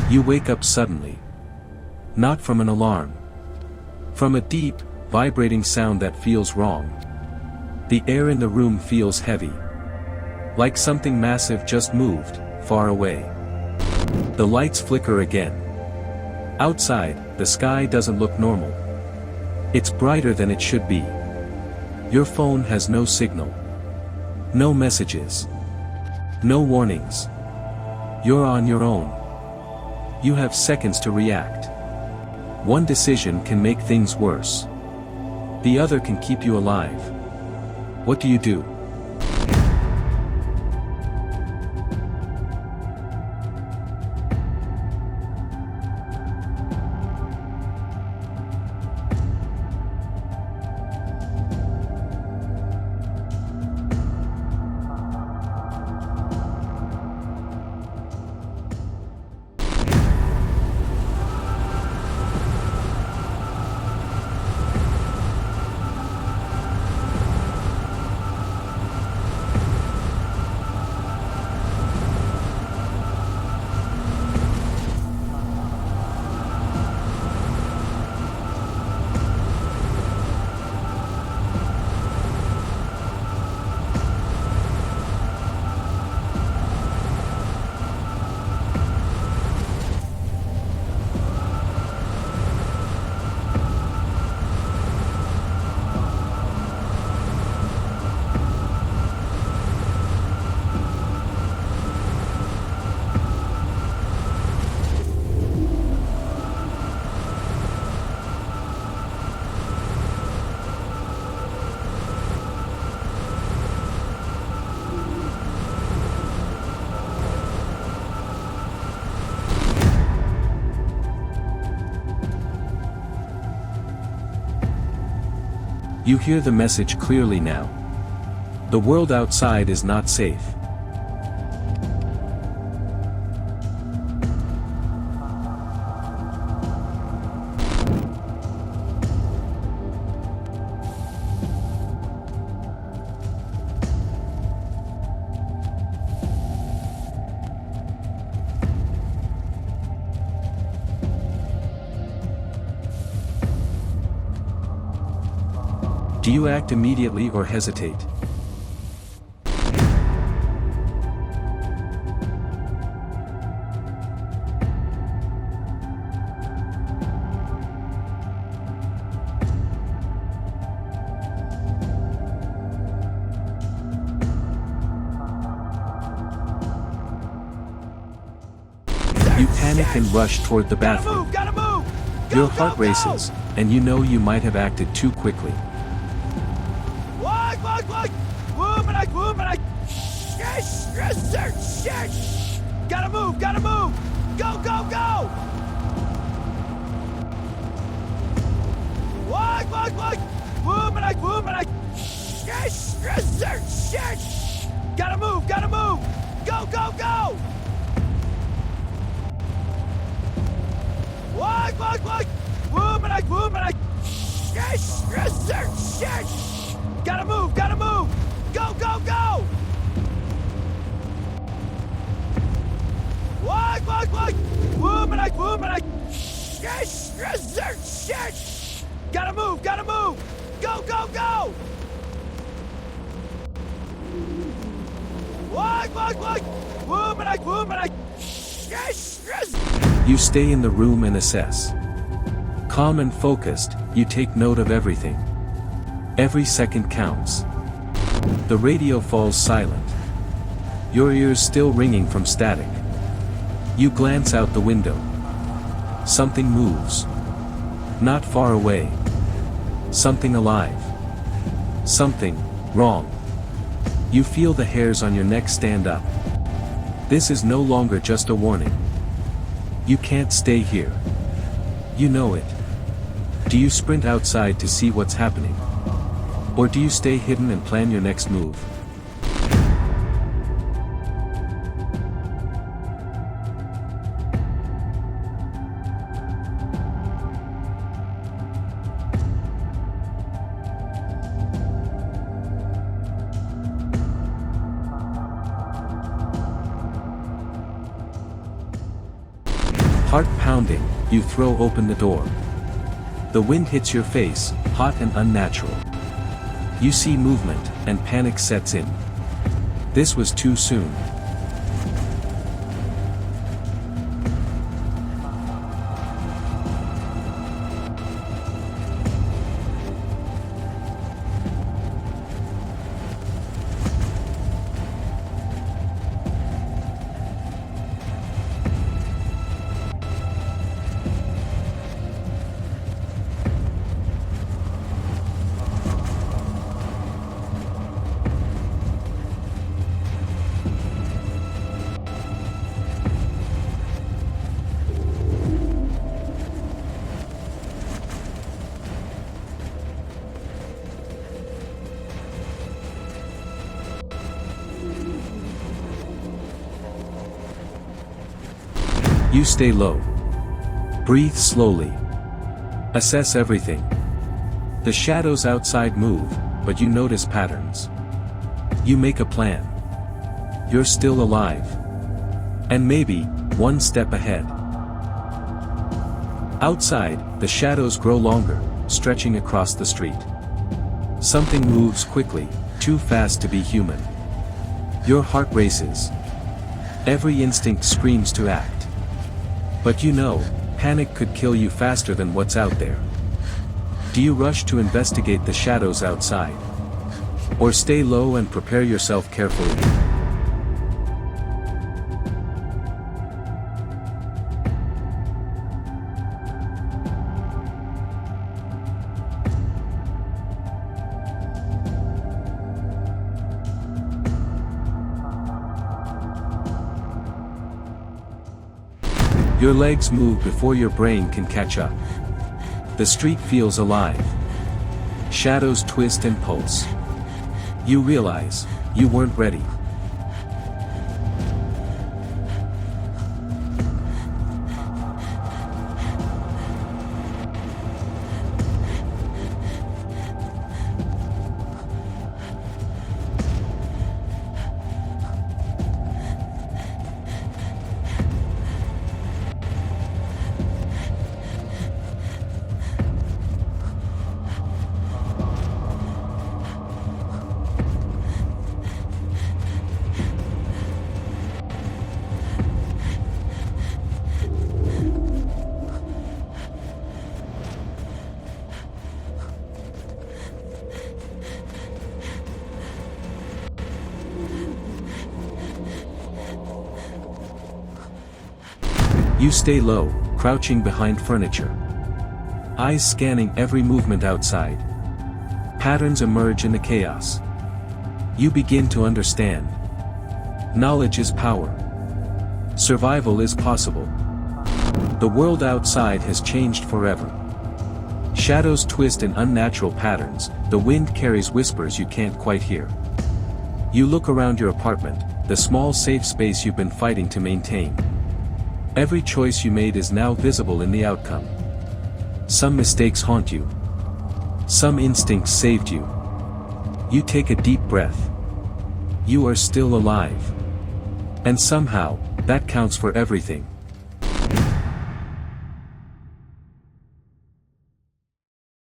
You wake up suddenly. Not from an alarm. From a deep, vibrating sound that feels wrong. The air in the room feels heavy. Like something massive just moved, far away. The lights flicker again. Outside, the sky doesn't look normal. It's brighter than it should be. Your phone has no signal. No messages. No warnings. You're on your own. You have seconds to react. One decision can make things worse. The other can keep you alive. What do you do? You hear the message clearly now. The world outside is not safe. Do you act immediately or hesitate? You panic and rush toward the bathroom. Your heart races, and you know you might have acted too quickly. Gotta move, gotta move! Go, go, go! Gotta move, gotta move! Go, go, go! Gotta move, gotta move! Go, go, go! Gotta move, gotta move! Go, go, go! You stay in the room and assess. Calm and focused, you take note of everything. Every second counts. The radio falls silent. Your ears still ringing from static. You glance out the window. Something moves. Not far away. Something alive. Something wrong. You feel the hairs on your neck stand up. This is no longer just a warning. You can't stay here. You know it. Do you sprint outside to see what's happening? Or do you stay hidden and plan your next move? Heart pounding, you throw open the door. The wind hits your face, hot and unnatural. You see movement, and panic sets in. This was too soon. You stay low. Breathe slowly. Assess everything. The shadows outside move, but you notice patterns. You make a plan. You're still alive. And maybe, one step ahead. Outside, the shadows grow longer, stretching across the street. Something moves quickly, too fast to be human. Your heart races. Every instinct screams to act. But you know, panic could kill you faster than what's out there. Do you rush to investigate the shadows outside? Or stay low and prepare yourself carefully? Your legs move before your brain can catch up. The street feels alive. Shadows twist and pulse. You realize, you weren't ready. You stay low, crouching behind furniture. Eyes scanning every movement outside. Patterns emerge in the chaos. You begin to understand. Knowledge is power. Survival is possible. The world outside has changed forever. Shadows twist in unnatural patterns, the wind carries whispers you can't quite hear. You look around your apartment, the small safe space you've been fighting to maintain. Every choice you made is now visible in the outcome. Some mistakes haunt you. Some instincts saved you. You take a deep breath. You are still alive. And somehow, that counts for everything.